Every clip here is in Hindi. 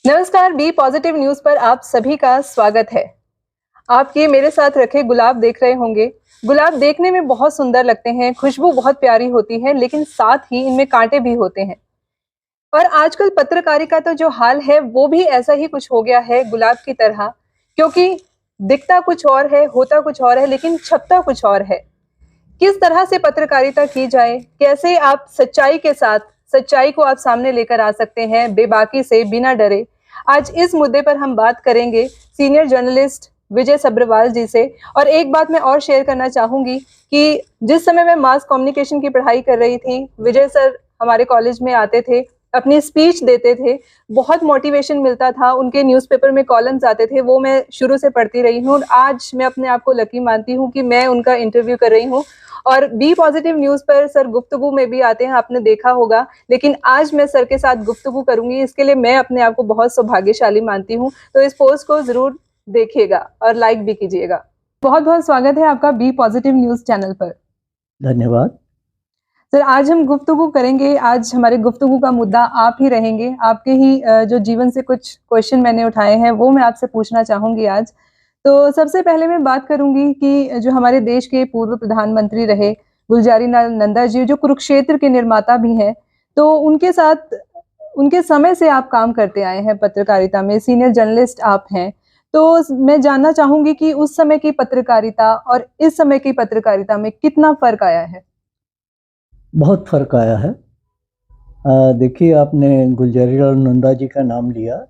नमस्कार, बी पॉजिटिव न्यूज पर आप सभी का स्वागत है। आप ये मेरे साथ रखे गुलाब देख रहे होंगे। गुलाब देखने में बहुत सुंदर लगते हैं, खुशबू बहुत प्यारी होती है, लेकिन साथ ही इनमें कांटे भी होते हैं। और आजकल पत्रकारिता का तो जो हाल है वो भी ऐसा ही कुछ हो गया है गुलाब की तरह, क्योंकि दिखता कुछ और है, होता कुछ और है, लेकिन छपता कुछ और है। किस तरह से पत्रकारिता की जाए, कैसे आप सच्चाई के साथ सच्चाई को आप सामने लेकर आ सकते हैं बेबाकी से, बिना डरे। आज इस मुद्दे पर हम बात करेंगे सीनियर जर्नलिस्ट विजय सब्रवाल जी से। और एक बात मैं और शेयर करना चाहूंगी कि जिस समय मैं मास कम्युनिकेशन की पढ़ाई कर रही थी, विजय सर हमारे कॉलेज में आते थे, अपनी स्पीच देते थे, बहुत मोटिवेशन मिलता था। उनके न्यूज़पेपर में कॉलम्स आते थे, वो मैं शुरू से पढ़ती रही हूँ। आज मैं अपने आप को लकी मानती हूँ कि मैं उनका इंटरव्यू कर रही हूँ। और बी पॉजिटिव न्यूज पर सर गुफ्तगू में भी आते हैं, आपने देखा होगा। लेकिन आज मैं सर के साथ गुफ्तगू करूंगी, इसके लिए मैं अपने आप को बहुत सौभाग्यशाली मानती हूँ। तो इस पोस्ट को जरूर देखिएगा और लाइक भी कीजिएगा। बहुत बहुत स्वागत है आपका बी पॉजिटिव न्यूज चैनल पर। धन्यवाद सर, आज हम गुफ्तगू करेंगे। आज हमारे गुफ्तगू का मुद्दा आप ही रहेंगे। आपके ही जो जीवन से कुछ क्वेश्चन मैंने उठाए हैं वो मैं आपसे पूछना चाहूंगी आज। तो सबसे पहले मैं बात करूंगी कि जो हमारे देश के पूर्व प्रधानमंत्री रहे गुलजारी लाल नंदा जी, जो कुरुक्षेत्र के निर्माता भी हैं, तो उनके साथ उनके समय से आप काम करते आए हैं पत्रकारिता में, सीनियर जर्नलिस्ट आप हैं। तो मैं जानना चाहूंगी कि उस समय की पत्रकारिता और इस समय की पत्रकारिता में कितना फर्क आया है। बहुत फर्क आया है। देखिए, आपने गुलजारी लाल नंदा जी का नाम लिया।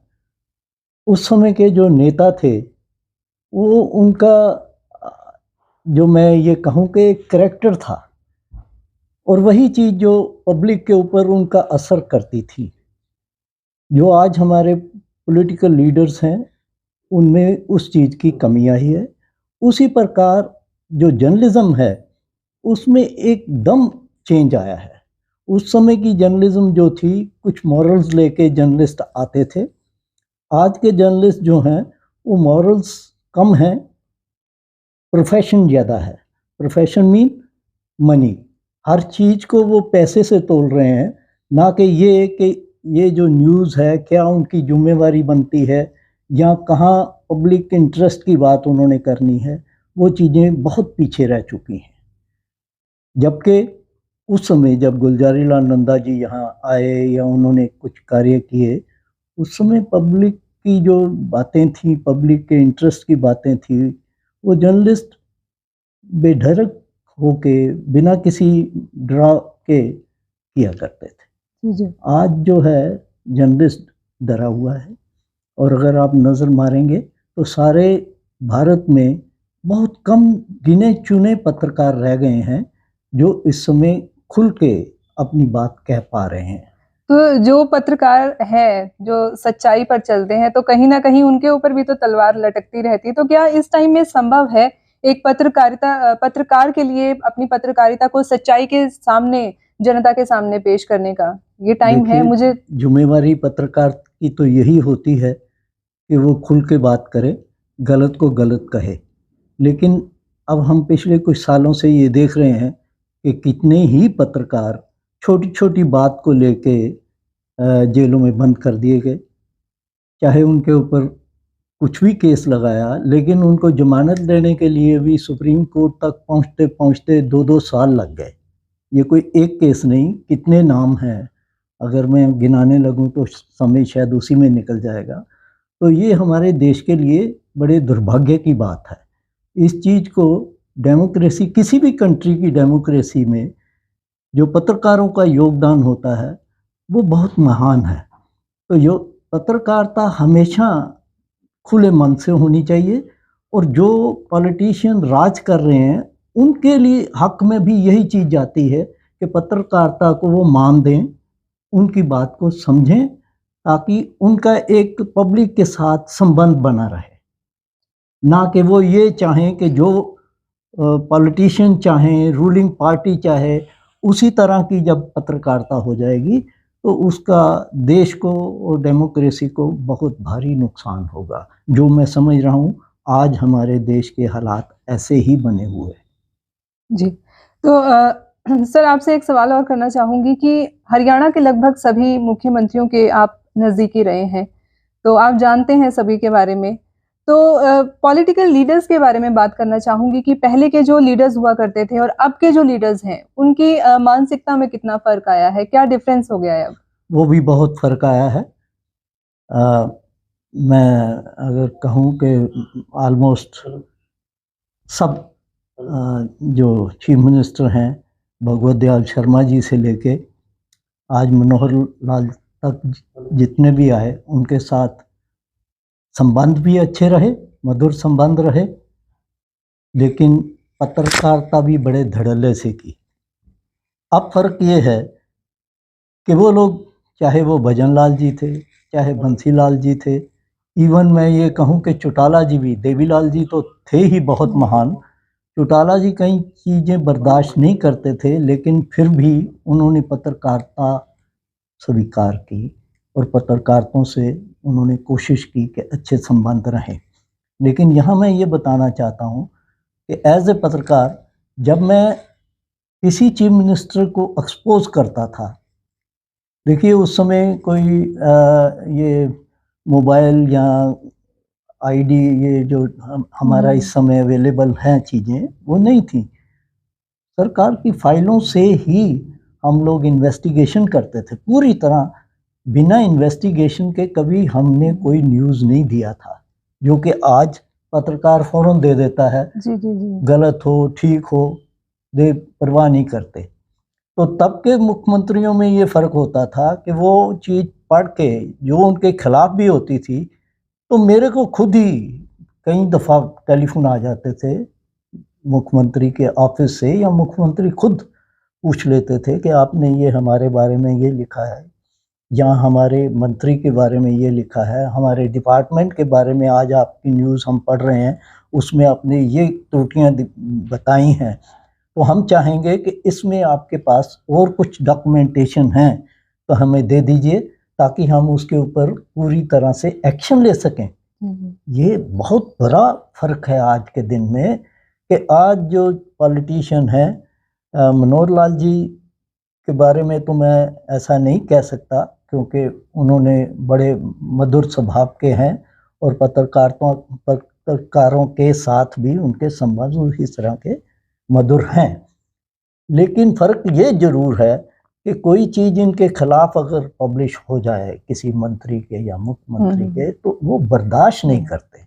उस समय के जो नेता थे वो उनका जो मैं ये कहूँ कि करैक्टर था, और वही चीज़ जो पब्लिक के ऊपर उनका असर करती थी। जो आज हमारे पॉलिटिकल लीडर्स हैं उनमें उस चीज़ की कमी आई है। उसी प्रकार जो जर्नलिज्म है उसमें एकदम चेंज आया है। उस समय की जर्नलिज्म जो थी, कुछ मॉरल्स लेके जर्नलिस्ट आते थे। आज के जर्नलिस्ट जो हैं वो मॉरल्स कम हैं, प्रोफेशन ज़्यादा है। Profession mean money. हर चीज़ को वो पैसे से तोल रहे हैं, ना कि ये जो न्यूज़ है क्या उनकी जिम्मेवारी बनती है या कहाँ पब्लिक इंटरेस्ट की बात उन्होंने करनी है। वो चीज़ें बहुत पीछे रह चुकी हैं। जबकि उस समय जब गुलजारी लाल नंदा जी यहाँ आए या उन्होंने कुछ कार्य किए, उस समय पब्लिक की जो बातें थी, पब्लिक के इंटरेस्ट की बातें थी, वो जर्नलिस्ट बेधड़क होके बिना किसी डरा के किया करते थे। जी। आज जो है जर्नलिस्ट डरा हुआ है, और अगर आप नज़र मारेंगे तो सारे भारत में बहुत कम गिने चुने पत्रकार रह गए हैं जो इस समय खुल के अपनी बात कह पा रहे हैं। तो जो पत्रकार है, जो सच्चाई पर चलते हैं, तो कहीं ना कहीं उनके ऊपर भी तो तलवार लटकती रहती है। तो क्या इस टाइम में संभव है एक पत्रकार के लिए अपनी पत्रकारिता को सच्चाई के सामने, जनता के सामने पेश करने का ये टाइम है? देखिए, मुझे जिम्मेवारी पत्रकार की तो यही होती है कि वो खुल के बात करे, गलत को गलत कहे। लेकिन अब हम पिछले कुछ सालों से ये देख रहे हैं कि कितने ही पत्रकार छोटी छोटी बात को लेके जेलों में बंद कर दिए गए। चाहे उनके ऊपर कुछ भी केस लगाया, लेकिन उनको जमानत देने के लिए भी सुप्रीम कोर्ट तक पहुंचते पहुंचते 2-2 साल लग गए। ये कोई एक केस नहीं, कितने नाम हैं। अगर मैं गिनाने लगूं तो समय शायद उसी में निकल जाएगा। तो ये हमारे देश के लिए बड़े दुर्भाग्य की बात है। इस चीज़ को डेमोक्रेसी, किसी भी कंट्री की डेमोक्रेसी में जो पत्रकारों का योगदान होता है वो बहुत महान है। तो यो पत्रकारिता हमेशा खुले मन से होनी चाहिए, और जो पॉलिटिशियन राज कर रहे हैं उनके लिए हक में भी यही चीज़ जाती है कि पत्रकारिता को वो मान दें, उनकी बात को समझें, ताकि उनका एक पब्लिक के साथ संबंध बना रहे। ना कि वो ये चाहें कि जो पॉलिटिशियन चाहें, रूलिंग पार्टी चाहे, उसी तरह की जब पत्रकारिता हो जाएगी तो उसका देश को और डेमोक्रेसी को बहुत भारी नुकसान होगा। जो मैं समझ रहा हूँ आज हमारे देश के हालात ऐसे ही बने हुए हैं। जी। तो सर, आपसे एक सवाल और करना चाहूंगी कि हरियाणा के लगभग सभी मुख्यमंत्रियों के आप नजदीकी रहे हैं। तो आप जानते हैं सभी के बारे में। तो पॉलिटिकल लीडर्स के बारे में बात करना चाहूँगी कि पहले के जो लीडर्स हुआ करते थे और अब के जो लीडर्स हैं, उनकी मानसिकता में कितना फ़र्क आया है? क्या डिफ़रेंस हो गया है अब? वो भी बहुत फ़र्क आया है। अ, मैं अगर कहूँ कि ऑलमोस्ट सब जो चीफ मिनिस्टर हैं, भगवत दयाल शर्मा जी से लेके आज मनोहर लाल तक जितने भी आए, उनके साथ संबंध भी अच्छे रहे, मधुर संबंध रहे, लेकिन पत्रकारिता भी बड़े धड़ल्ले से की। अब फ़र्क ये है कि वो लोग, चाहे वो भजन लाल जी थे, चाहे बंसी लाल जी थे, इवन मैं ये कहूँ कि चौटाला जी भी, देवीलाल जी तो थे ही बहुत महान। चौटाला जी कई चीज़ें बर्दाश्त नहीं करते थे, लेकिन फिर भी उन्होंने पत्रकारिता स्वीकार की और पत्रकारों से उन्होंने कोशिश की कि अच्छे संबंध रहें। लेकिन यहाँ मैं ये बताना चाहता हूँ कि एज ए पत्रकार, जब मैं किसी चीफ मिनिस्टर को एक्सपोज करता था, देखिए उस समय कोई ये मोबाइल या आईडी, ये जो हमारा इस समय अवेलेबल हैं चीज़ें, वो नहीं थी। सरकार की फाइलों से ही हम लोग इन्वेस्टिगेशन करते थे पूरी तरह। बिना इन्वेस्टिगेशन के कभी हमने कोई न्यूज़ नहीं दिया था, जो कि आज पत्रकार फ़ौरन दे देता है, जी, जी, जी। गलत हो ठीक हो, दे परवाह नहीं करते। तो तब के मुख्यमंत्रियों में ये फ़र्क होता था कि वो चीज़ पढ़ के जो उनके खिलाफ भी होती थी, तो मेरे को खुद ही कई दफ़ा टेलीफोन आ जाते थे मुख्यमंत्री के ऑफिस से, या मुख्यमंत्री खुद पूछ लेते थे कि आपने ये हमारे बारे में ये लिखा है, या हमारे मंत्री के बारे में ये लिखा है, हमारे डिपार्टमेंट के बारे में आज आपकी न्यूज़ हम पढ़ रहे हैं, उसमें आपने ये त्रुटियाँ बताई हैं, तो हम चाहेंगे कि इसमें आपके पास और कुछ डॉक्यूमेंटेशन हैं तो हमें दे दीजिए, ताकि हम उसके ऊपर पूरी तरह से एक्शन ले सकें। ये बहुत बड़ा फ़र्क है आज के दिन में, कि आज जो पॉलिटिशियन हैं, मनोहर लाल जी के बारे में तो मैं ऐसा नहीं कह सकता, क्योंकि उन्होंने बड़े मधुर स्वभाव के हैं और पत्रकारों के साथ भी उनके संबंध इस तरह के मधुर हैं। लेकिन फ़र्क ये ज़रूर है कि कोई चीज़ इनके खिलाफ अगर पब्लिश हो जाए किसी मंत्री के या मुख्यमंत्री के, तो वो बर्दाश्त नहीं करते,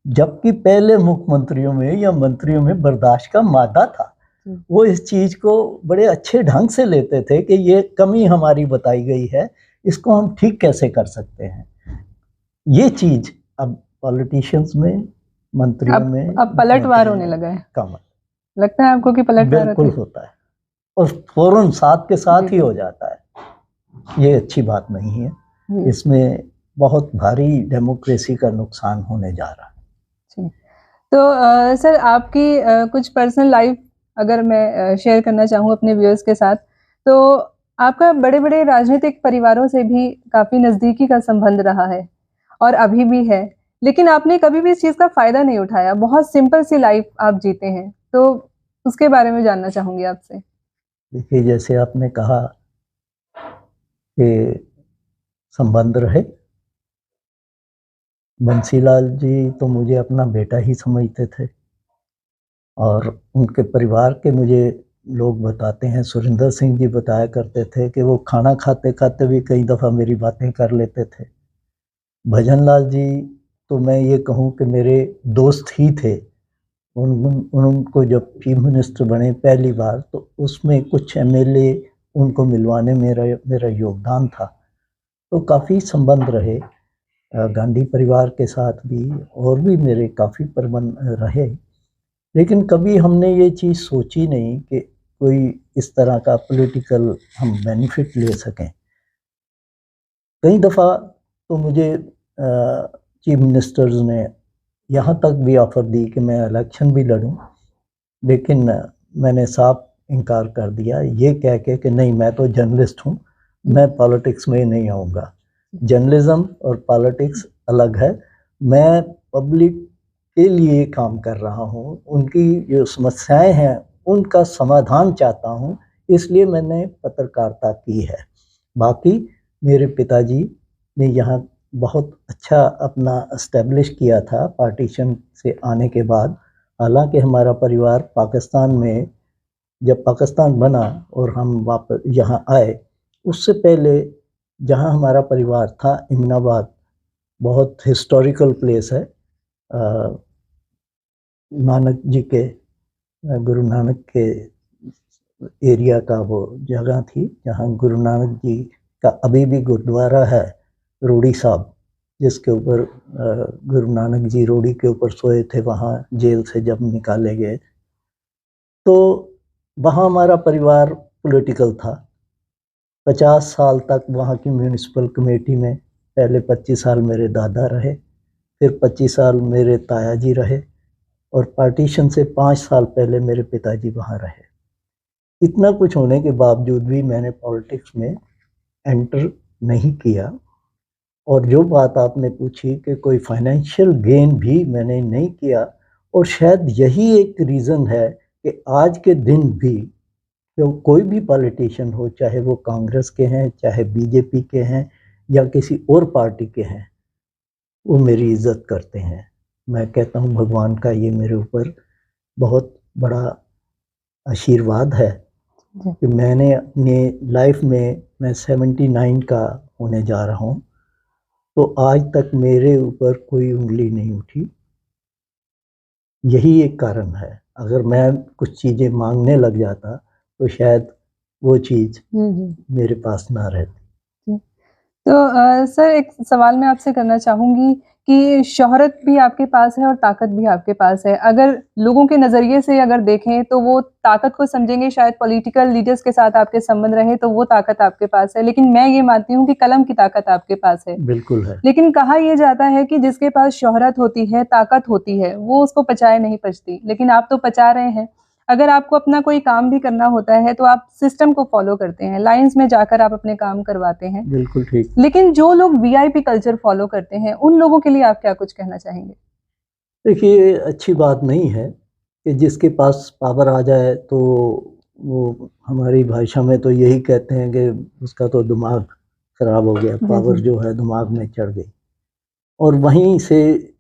जबकि पहले मुख्यमंत्रियों में या मंत्रियों में बर्दाश्त का मादा था। वो इस चीज़ को बड़े अच्छे ढंग से लेते थे कि ये कमी हमारी बताई गई है, इसको हम ठीक कैसे कर सकते हैं। ये चीज़ अब पॉलिटिशियंस में, मंत्रियों में अब पलटवार होने लगा है। कम लगता है आपको कि पलटवार बिल्कुल होता है, और फ़ौरन साथ के साथ ही हो जाता है। ये अच्छी बात नहीं है, इसमें बहुत भारी डेमोक्रेसी का नुकसान होने जा रहा है। तो सर, आपकी कुछ पर्सनल लाइफ अगर मैं शेयर करना चाहूँ अपने व्यूअर्स के साथ, तो आपका बड़े-बड़े राजनीतिक परिवारों से भी काफ़ी नज़दीकी का संबंध रहा है और अभी भी है, लेकिन आपने कभी भी इस चीज़ का फ़ायदा नहीं उठाया, बहुत सिंपल सी लाइफ आप जीते हैं, तो उसके बारे में जानना चाहूँगी आपसे? देखिए, जैसे आपने कहा कि संबंध रहे, बंसीलाल जी तो मुझे अपना बेटा ही समझते थे, और उनके परिवार के मुझे लोग बताते हैं, सुरिंदर सिंह जी बताया करते थे कि वो खाना खाते-खाते भी कई दफ़ा मेरी बातें कर लेते थे। भजन लाल जी तो मैं ये कहूँ कि मेरे दोस्त ही थे। उनको जब चीफ मिनिस्टर बने पहली बार, तो उसमें कुछ एमएलए उनको मिलवाने मेरा योगदान था, तो काफ़ी संबंध रहे। गांधी परिवार के साथ भी और भी मेरे काफ़ी प्रबंध रहे, लेकिन कभी हमने ये चीज़ सोची नहीं कि कोई इस तरह का पॉलिटिकल हम बेनिफिट ले सकें। कई दफ़ा तो मुझे चीफ मिनिस्टर्स ने यहाँ तक भी ऑफ़र दी कि मैं इलेक्शन भी लड़ूं, लेकिन मैंने साफ इनकार कर दिया, ये कह के कि नहीं, मैं तो जर्नलिस्ट हूँ, मैं पॉलिटिक्स में नहीं आऊँगा। जर्नलिज्म और पॉलिटिक्स अलग है। मैं पब्लिक के लिए काम कर रहा हूँ, उनकी जो समस्याएं हैं उनका समाधान चाहता हूँ, इसलिए मैंने पत्रकारिता की है। बाकी मेरे पिताजी ने यहाँ बहुत अच्छा अपना एस्टेब्लिश किया था पार्टीशन से आने के बाद। हालांकि हमारा परिवार पाकिस्तान में, जब पाकिस्तान बना और हम वापस यहाँ आए, उससे पहले जहाँ हमारा परिवार था इमनाबाद, बहुत हिस्टोरिकल प्लेस है, नानक जी के, गुरु नानक के एरिया का वो जगह थी जहाँ गुरु नानक जी का अभी भी गुरुद्वारा है, रोड़ी साहब, जिसके ऊपर गुरु नानक जी रोड़ी के ऊपर सोए थे वहाँ जेल से जब निकाले गए। तो वहाँ हमारा परिवार पॉलिटिकल था। 50 साल तक वहाँ की म्यूनिसिपल कमेटी में, पहले 25 साल मेरे दादा रहे, फिर 25 साल मेरे ताया जी रहे, और पार्टीशन से 5 साल पहले मेरे पिताजी वहाँ रहे। इतना कुछ होने के बावजूद भी मैंने पॉलिटिक्स में एंटर नहीं किया। और जो बात आपने पूछी कि कोई फाइनेंशियल गेन भी मैंने नहीं किया, और शायद यही एक रीज़न है कि आज के दिन भी तो कोई भी पॉलिटिशियन हो, चाहे वो कांग्रेस के हैं, चाहे बीजेपी के हैं, या किसी और पार्टी के हैं, वो मेरी इज्जत करते हैं। मैं कहता हूँ भगवान का ये मेरे ऊपर बहुत बड़ा आशीर्वाद है जी। कि मैंने अपने लाइफ में, मैं 79 का होने जा रहा हूँ, तो आज तक मेरे ऊपर कोई उंगली नहीं उठी। यही एक कारण है। अगर मैं कुछ चीज़ें मांगने लग जाता तो शायद वो चीज़ मेरे पास ना रहती। जी। तो सर एक सवाल मैं आपसे करना चाहूँगी कि शोहरत भी आपके पास है और ताकत भी आपके पास है। अगर लोगों के नज़रिए से अगर देखें तो वो ताकत को समझेंगे, शायद पॉलिटिकल लीडर्स के साथ आपके संबंध रहे तो वो ताकत आपके पास है। लेकिन मैं ये मानती हूँ कि कलम की ताकत आपके पास है। बिल्कुल है। लेकिन कहा ये जाता है कि जिसके पास शोहरत होती है, ताकत होती है, वो उसको पचाए नहीं पचती। लेकिन आप तो पचा रहे हैं। अगर आपको अपना कोई काम भी करना होता है तो आप सिस्टम को फ़ॉलो करते हैं, लाइन्स में जाकर आप अपने काम करवाते हैं। बिल्कुल ठीक। लेकिन जो लोग वीआईपी कल्चर फ़ॉलो करते हैं, उन लोगों के लिए आप क्या कुछ कहना चाहेंगे? देखिए, अच्छी बात नहीं है कि जिसके पास पावर आ जाए तो वो, हमारी भाषा में तो यही कहते हैं कि उसका तो दिमाग खराब हो गया, जी, पावर जी। जो है दिमाग में चढ़ गई, और वहीं से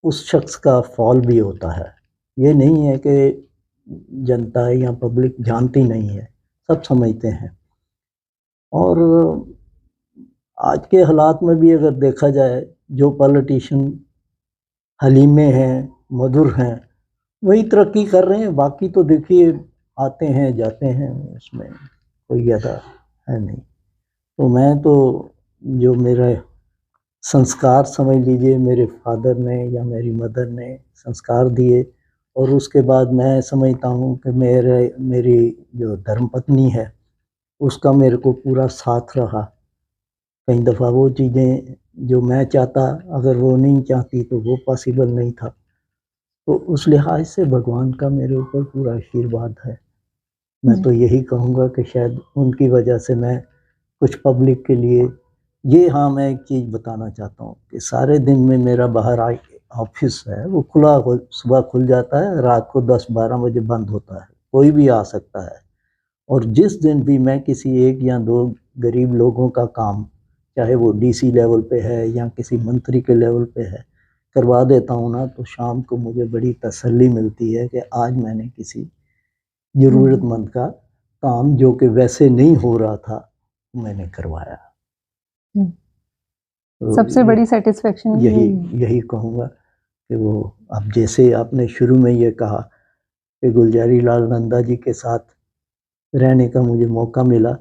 उस शख्स का फॉल भी होता है। ये नहीं है कि जनता या पब्लिक जानती नहीं है, सब समझते हैं। और आज के हालात में भी अगर देखा जाए, जो पॉलिटिशियन हलीमे हैं, मधुर हैं, वही तरक्की कर रहे हैं। बाकी तो देखिए आते हैं जाते हैं, उसमें कोई ज़्यादा है नहीं। तो मैं तो, जो मेरा संस्कार समझ लीजिए, मेरे फादर ने या मेरी मदर ने संस्कार दिए, और उसके बाद मैं समझता हूँ कि मेरी जो धर्मपत्नी है, उसका मेरे को पूरा साथ रहा। कई दफ़ा वो चीज़ें जो मैं चाहता, अगर वो नहीं चाहती तो वो पॉसिबल नहीं था। तो उस लिहाज से भगवान का मेरे ऊपर पूरा आशीर्वाद है। मैं जी। तो यही कहूँगा कि शायद उनकी वजह से मैं कुछ पब्लिक के लिए, ये हाँ, मैं एक चीज़ बताना चाहता हूँ कि सारे दिन में मेरा बाहर ऑफिस है, वो खुला हो, सुबह खुल जाता है, रात को 10-12 बजे बंद होता है, कोई भी आ सकता है। और जिस दिन भी मैं किसी 1 या 2 गरीब लोगों का काम, चाहे वो डीसी लेवल पे है या किसी मंत्री के लेवल पे है, करवा देता हूँ ना, तो शाम को मुझे बड़ी तसल्ली मिलती है कि आज मैंने किसी ज़रूरतमंद का काम, जो कि वैसे नहीं हो रहा था, मैंने करवाया। हुँ। तो सबसे बड़ी सैटिस्फैक्शन यही यही है। यही कहूँगा कि वो, अब जैसे आपने शुरू में ये कहा कि गुलज़ारी लाल नंदा जी के साथ रहने का मुझे मौका मिला।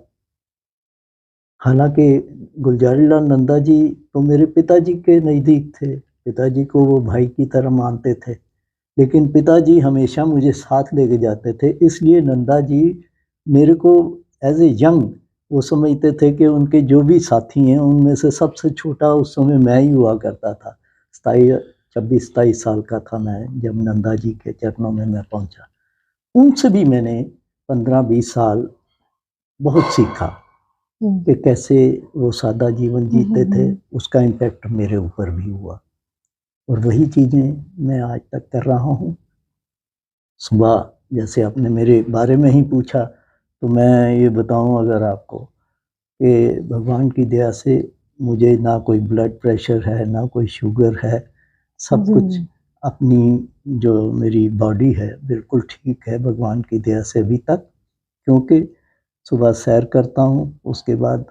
हालाँकि गुलज़ारी लाल नंदा जी तो मेरे पिताजी के नज़दीक थे, पिताजी को वो भाई की तरह मानते थे। लेकिन पिताजी हमेशा मुझे साथ लेके जाते थे, इसलिए नंदा जी मेरे को एज़ ए यंग, वो समझते थे कि उनके जो भी साथी हैं, उनमें से सबसे छोटा उस समय मैं ही हुआ करता था। 26-27 साल का था मैं जब नंदा जी के चरणों में मैं पहुँचा। उनसे भी मैंने 15-20 साल बहुत सीखा हुँ। कि कैसे वो सादा जीवन हुँ, हुँ, जीते थे, हुँ। उसका इम्पैक्ट मेरे ऊपर भी हुआ, और वही चीज़ें मैं आज तक कर रहा हूँ। सुबह, जैसे आपने मेरे बारे में ही पूछा, तो मैं ये बताऊँ अगर आपको कि भगवान की दया से मुझे ना कोई ब्लड प्रेशर है, ना कोई शुगर है, सब जी, कुछ जी। अपनी जो मेरी बॉडी है बिल्कुल ठीक है भगवान की दया से अभी तक। क्योंकि सुबह सैर करता हूँ, उसके बाद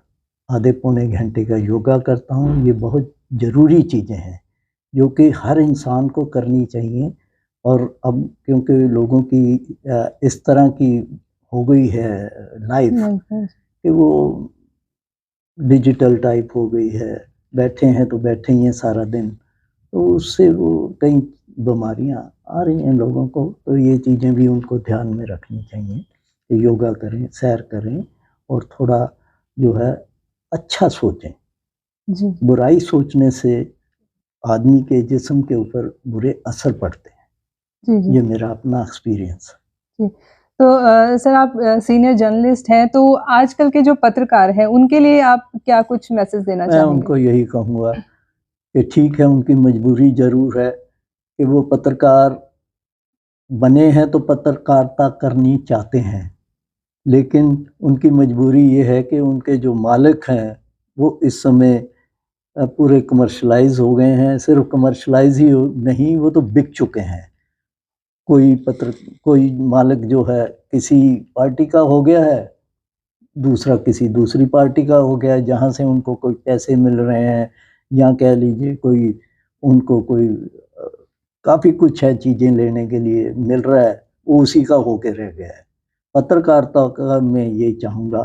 आधे पौने घंटे का योगा करता हूँ। ये बहुत ज़रूरी चीज़ें हैं, जो कि हर इंसान को करनी चाहिए। और अब क्योंकि लोगों की इस तरह की हो गई है लाइफ़ नहीं, नहीं। कि वो डिजिटल टाइप हो गई है, बैठे हैं तो बैठे ही हैं सारा दिन, तो उससे वो कई बीमारियाँ आ रही हैं लोगों को। तो ये चीज़ें भी उनको ध्यान में रखनी चाहिए कि योगा करें, सैर करें और थोड़ा जो है अच्छा सोचें। जी, बुराई सोचने से आदमी के जिस्म के ऊपर बुरे असर पड़ते हैं। जी, जी, ये मेरा अपना एक्सपीरियंस है। जी। तो सर आप सीनियर जर्नलिस्ट हैं, तो आजकल के जो पत्रकार हैं, उनके लिए आप क्या कुछ मैसेज देना मैं चाहेंगे? उनको यही कहूँगा कि ठीक है, उनकी मजबूरी ज़रूर है कि वो पत्रकार बने हैं तो पत्रकारिता करनी चाहते हैं। लेकिन उनकी मजबूरी ये है कि उनके जो मालिक हैं, वो इस समय पूरे कमर्शियलाइज़ हो गए हैं। सिर्फ़ कमर्शियलाइज़ ही नहीं, वो तो बिक चुके हैं। कोई मालिक जो है किसी पार्टी का हो गया है, दूसरा किसी दूसरी पार्टी का हो गया है, जहाँ से उनको कोई पैसे मिल रहे हैं, या कह लीजिए कोई उनको कोई काफ़ी कुछ है चीज़ें लेने के लिए मिल रहा है, वो उसी का होके रह गया है। पत्रकारिता का मैं ये चाहूँगा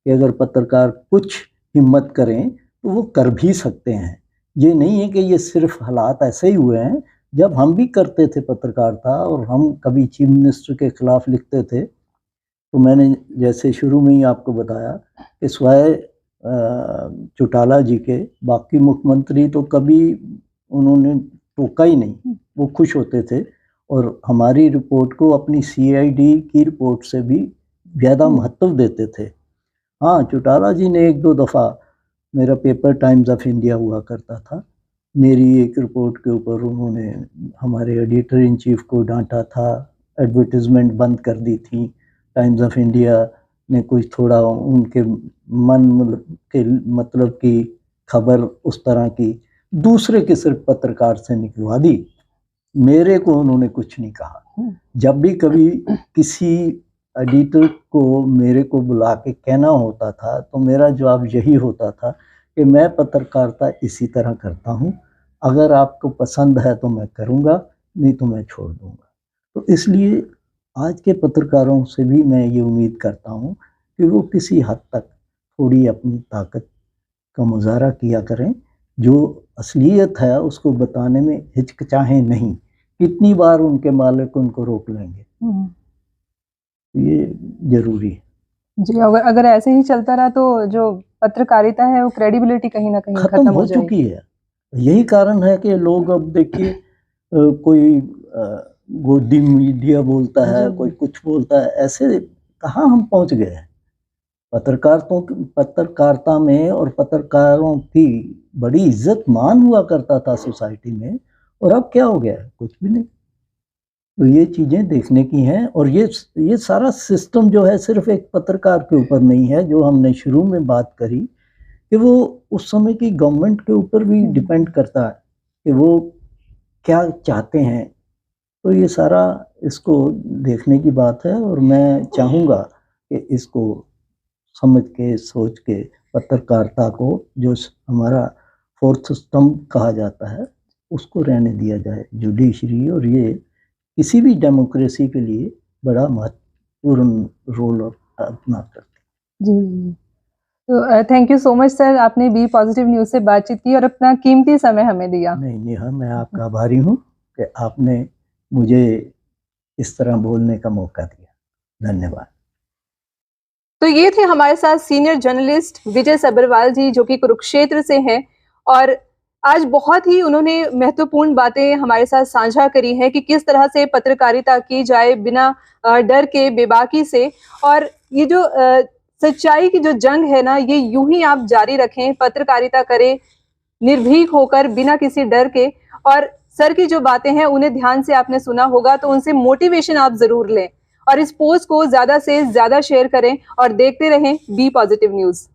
कि अगर पत्रकार कुछ हिम्मत करें, तो वो कर भी सकते हैं। ये नहीं है कि ये सिर्फ़ हालात ऐसे ही हुए हैं, जब हम भी करते थे पत्रकारिता और हम कभी चीफ मिनिस्टर के खिलाफ लिखते थे, तो मैंने जैसे शुरू में ही आपको बताया कि सिवाय चौटाला जी के बाकी मुख्यमंत्री तो कभी उन्होंने टोका ही नहीं, वो खुश होते थे और हमारी रिपोर्ट को अपनी सीआईडी की रिपोर्ट से भी ज़्यादा महत्व देते थे। हाँ, चौटाला जी ने 1-2 दफ़ा मेरा पेपर टाइम्स ऑफ इंडिया हुआ करता था। मेरी एक रिपोर्ट के ऊपर उन्होंने हमारे एडिटर इन चीफ को डाँटा था, एडवर्टाइज़मेंट बंद कर दी थी। टाइम्स ऑफ इंडिया ने कुछ थोड़ा उनके मन के मतलब की खबर उस तरह की दूसरे के सिर्फ पत्रकार से निकलवा दी। मेरे को उन्होंने कुछ नहीं कहा। जब भी कभी किसी एडिटर को मेरे को बुला के कहना होता था, तो मेरा जवाब यही होता था कि मैं पत्रकारिता इसी तरह करता हूँ, अगर आपको पसंद है तो मैं करूँगा, नहीं तो मैं छोड़ दूँगा। तो इसलिए आज के पत्रकारों से भी मैं ये उम्मीद करता हूँ कि वो किसी हद तक थोड़ी अपनी ताकत का मुज़ाहरा किया करें, जो असलियत है उसको बताने में हिचकिचाएँ नहीं। कितनी बार उनके मालिक उनको रोक लेंगे, हुँ। ये ज़रूरी है। जी, अगर अगर ऐसे ही चलता रहा तो जो पत्रकारिता है वो क्रेडिबिलिटी कहीं न कहीं ख़त्म खत्म हो हो चुकी जाएगी। है। यही कारण है कि लोग अब देखिए कोई गोदी मीडिया बोलता जी, है, कोई जी। कुछ बोलता है, ऐसे कहाँ हम पहुँच गए हैं। पत्रकारिता में और पत्रकारों की बड़ी इज़्ज़त-मान हुआ करता था सोसाइटी में और अब क्या हो गया है? कुछ भी नहीं। तो ये चीज़ें देखने की हैं और ये सारा सिस्टम जो है सिर्फ़ एक पत्रकार के ऊपर नहीं है, जो हमने शुरू में बात करी कि वो उस समय की गवर्नमेंट के ऊपर भी हुँ, डिपेंड करता है कि वो क्या चाहते हैं। तो ये सारा इसको देखने की बात है और मैं चाहूँगा कि इसको समझ के, सोच के पत्रकारिता को जो हमारा फोर्थ स्तंभ कहा जाता है, उसको रहने दिया जाए। जुडिशरी और ये किसी भी डेमोक्रेसी के लिए बड़ा महत्वपूर्ण रोल अपना करती जी, जी। तो thank you so much sir, आपने बी पॉजिटिव न्यूज़ से बातचीत की और अपना कीमती समय हमें दिया। है। नहीं, नेहा मैं आपका आभारी हूँ कि आपने मुझे इस तरह बोलने का मौका दिया। धन्यवाद। तो ये थे हमारे साथ सीनियर जर्नलिस्ट विजय सब्बरवाल जी, जो कि कुरुक्षेत्र से हैं और आज बहुत ही उन्होंने महत्वपूर्ण बातें हमारे साथ साझा करी हैं कि किस तरह से पत्रकारिता की जाए बिना डर के, बेबाकी से। और ये जो सच्चाई की जो जंग है ना, ये यूं ही आप जारी रखें, पत्रकारिता करें निर्भीक होकर, बिना किसी डर के। और सर की जो बातें हैं उन्हें ध्यान से आपने सुना होगा, तो उनसे मोटिवेशन आप जरूर लें और इस पोस्ट को ज्यादा से ज्यादा शेयर करें और देखते रहें बी पॉजिटिव न्यूज़।